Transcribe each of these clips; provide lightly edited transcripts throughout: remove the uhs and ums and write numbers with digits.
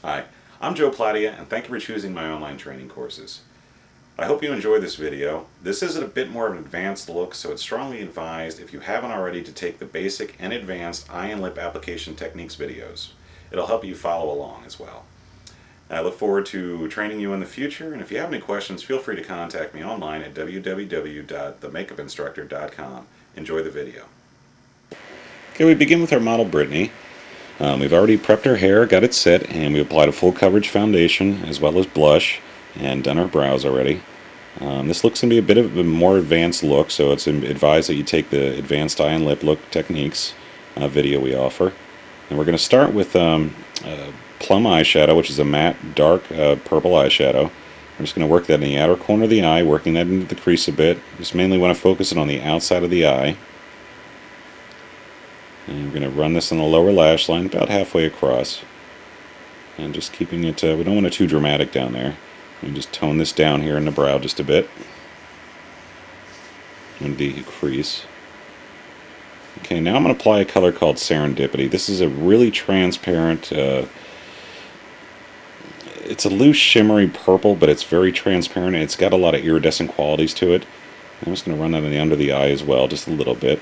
Hi, I'm Joe Platia, and thank you for choosing my online training courses. I hope you enjoy this video. This is a bit more of an advanced look, so it's strongly advised, if you haven't already, to take the basic and advanced eye and lip application techniques videos. It'll help you follow along as well. I look forward to training you in the future, and if you have any questions, feel free to contact me online at www.themakeupinstructor.com. Enjoy the video. Okay, we begin with our model Brittany. We've already prepped her hair, got it set, and we applied a full coverage foundation as well as blush and done our brows already. This looks going to be a bit of a more advanced look, so it's advised that you take the advanced eye and lip look techniques video we offer. And we're going to start with plum eyeshadow, which is a matte dark purple eyeshadow. I'm just going to work that in the outer corner of the eye, working that into the crease a bit. Just mainly want to focus it on the outside of the eye. And we're going to run this on the lower lash line about halfway across. And just keeping it, we don't want it too dramatic down there. And just tone this down here in the brow just a bit. And the crease. Okay, now I'm going to apply a color called Serendipity. This is a really transparent, it's a loose shimmery purple, but it's very transparent. It's got a lot of iridescent qualities to it. I'm just going to run that on the under the eye as well, just a little bit.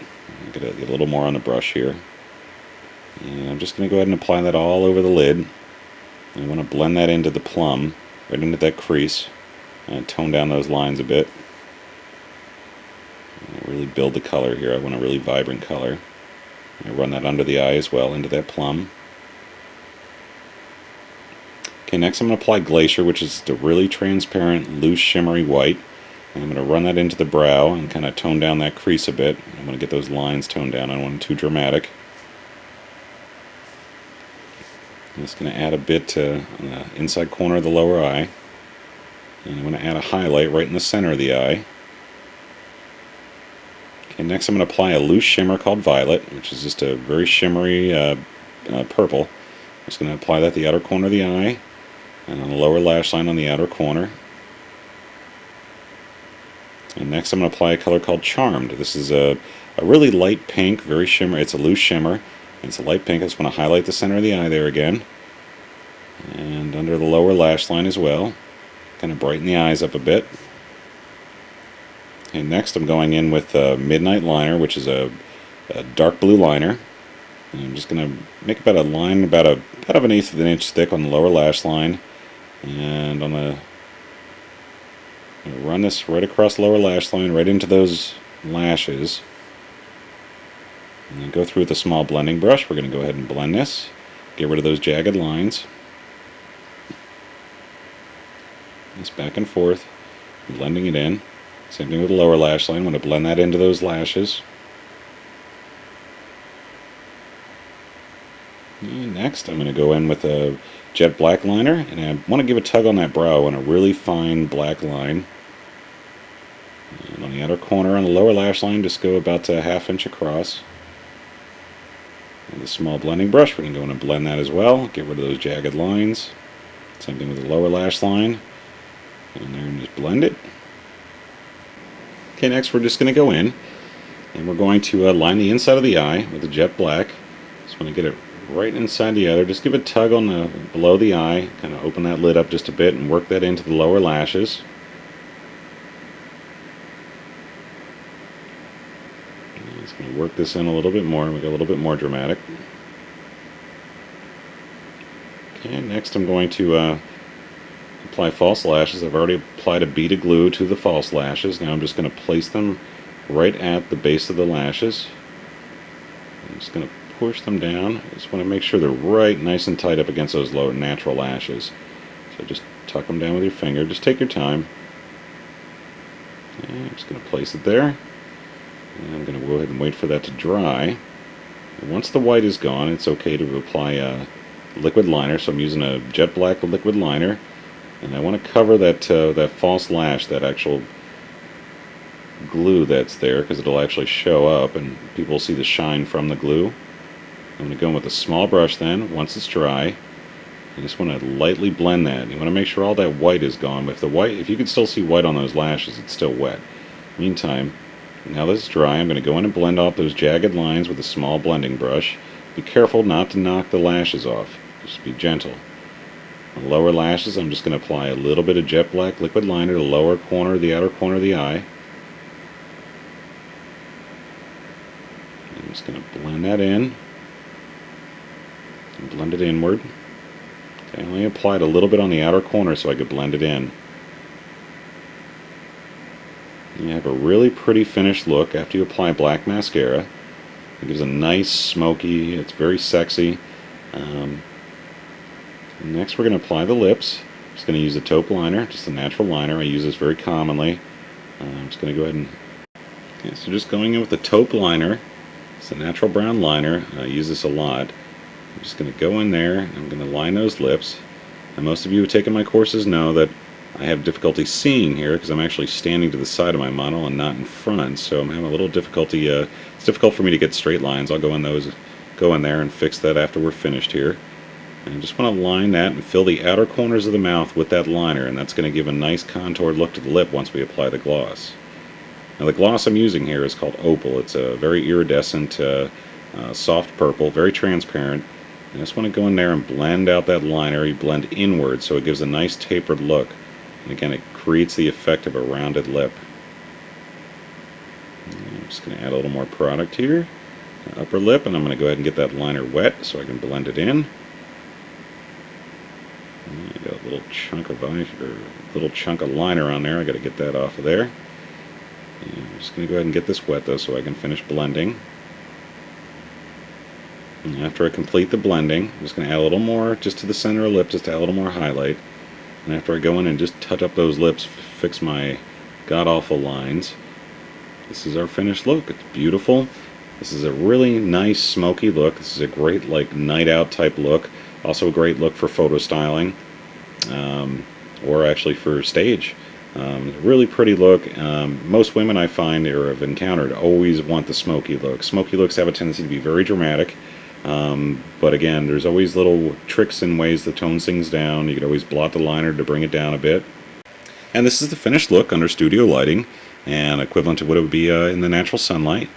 Get a little more on the brush here. And I'm just going to go ahead and apply that all over the lid. I want to blend that into the plum, right into that crease, and tone down those lines a bit. And really build the color here. I want a really vibrant color. And run that under the eye as well, into that plum. Okay, next I'm going to apply Glacier, which is the really transparent, loose, shimmery white. And I'm going to run that into the brow and kind of tone down that crease a bit. I'm going to get those lines toned down. I don't want them too dramatic. I'm just going to add a bit on the inside corner of the lower eye. And I'm going to add a highlight right in the center of the eye. Okay, next I'm going to apply a loose shimmer called Violet, which is just a very shimmery purple. I'm just going to apply that at the outer corner of the eye and on the lower lash line on the outer corner. And next I'm going to apply a color called Charmed. This is a really light pink, very shimmery. It's a loose shimmer. It's a light pink. I just want to highlight the center of the eye there again. And under the lower lash line as well. Kind of brighten the eyes up a bit. And next I'm going in with Midnight Liner, which is a dark blue liner. And I'm just going to make about a line about an eighth of an inch thick on the lower lash line. And on the run this right across the lower lash line, right into those lashes. And then go through with a small blending brush. We're going to go ahead and blend this. Get rid of those jagged lines. Just back and forth, blending it in. Same thing with the lower lash line. I'm going to blend that into those lashes. And next, I'm going to go in with a jet black liner, and I want to give a tug on that brow on a really fine black line. And on the outer corner on the lower lash line, just go about a ½ inch across. And a small blending brush, we're going to go in and blend that as well. Get rid of those jagged lines. Same thing with the lower lash line. And there, and just blend it. Okay, next we're just going to go in, and we're going to line the inside of the eye with the jet black. Just want to get it right inside the other. Just give a tug on the below the eye, kind of open that lid up just a bit and work that into the lower lashes. And just going to work this in a little bit more, make it a little bit more dramatic. Okay, next I'm going to apply false lashes. I've already applied a bead of glue to the false lashes. Now I'm just going to place them right at the base of the lashes. I'm just going to push them down. I just want to make sure they're right nice and tight up against those low natural lashes. So just tuck them down with your finger. Just take your time. And I'm just going to place it there. And I'm going to go ahead and wait for that to dry. And once the white is gone, it's okay to apply a liquid liner. So I'm using a jet black liquid liner. And I want to cover that that false lash, that actual glue that's there, because it'll actually show up and people will see the shine from the glue. I'm going to go in with a small brush then, once it's dry. You just want to lightly blend that. You want to make sure all that white is gone. If you can still see white on those lashes, it's still wet. Meantime, now that it's dry, I'm going to go in and blend off those jagged lines with a small blending brush. Be careful not to knock the lashes off. Just be gentle. On the lower lashes, I'm just going to apply a little bit of jet black liquid liner to the lower corner, the outer corner of the eye. I'm just going to blend that in and blend it inward. Okay, I only applied a little bit on the outer corner so I could blend it in. And you have a really pretty finished look after you apply black mascara. It gives a nice smoky, it's very sexy. Next we're going to apply the lips. I'm just going to use a taupe liner, just a natural liner. I use this very commonly. I'm just going to go ahead and... Okay, so just going in with the taupe liner. It's a natural brown liner. I use this a lot. I'm just going to go in there and I'm going to line those lips. And most of you who have taken my courses know that I have difficulty seeing here because I'm actually standing to the side of my model and not in front, so I'm having a little difficulty. It's difficult for me to get straight lines. I'll go in there and fix that after we're finished here. And I just want to line that and fill the outer corners of the mouth with that liner, and that's going to give a nice contoured look to the lip once we apply the gloss. Now the gloss I'm using here is called Opal. It's a very iridescent, soft purple, very transparent. I just want to go in there and blend out that liner. You blend inward so it gives a nice tapered look. And again, it creates the effect of a rounded lip. I'm just going to add a little more product here. Upper lip, and I'm going to go ahead and get that liner wet so I can blend it in. I got a little chunk of liner on there. I got to get that off of there. And I'm just going to go ahead and get this wet though so I can finish blending. And after I complete the blending, I'm just going to add a little more just to the center of the lip, just to add a little more highlight. And after I go in and just touch up those lips, fix my god-awful lines, this is our finished look. It's beautiful. This is a really nice smoky look. This is a great like night out type look. Also a great look for photo styling, or actually for stage. Really pretty look. Most women I find or have encountered always want the smoky look. Smoky looks have a tendency to be very dramatic. But again, there's always little tricks and ways to tone things down. You could always blot the liner to bring it down a bit. And this is the finished look under studio lighting, and equivalent to what it would be in the natural sunlight.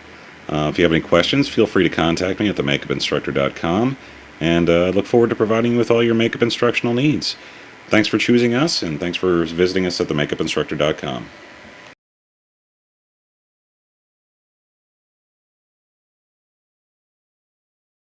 If you have any questions, feel free to contact me at themakeupinstructor.com, and I look forward to providing you with all your makeup instructional needs. Thanks for choosing us, and thanks for visiting us at themakeupinstructor.com.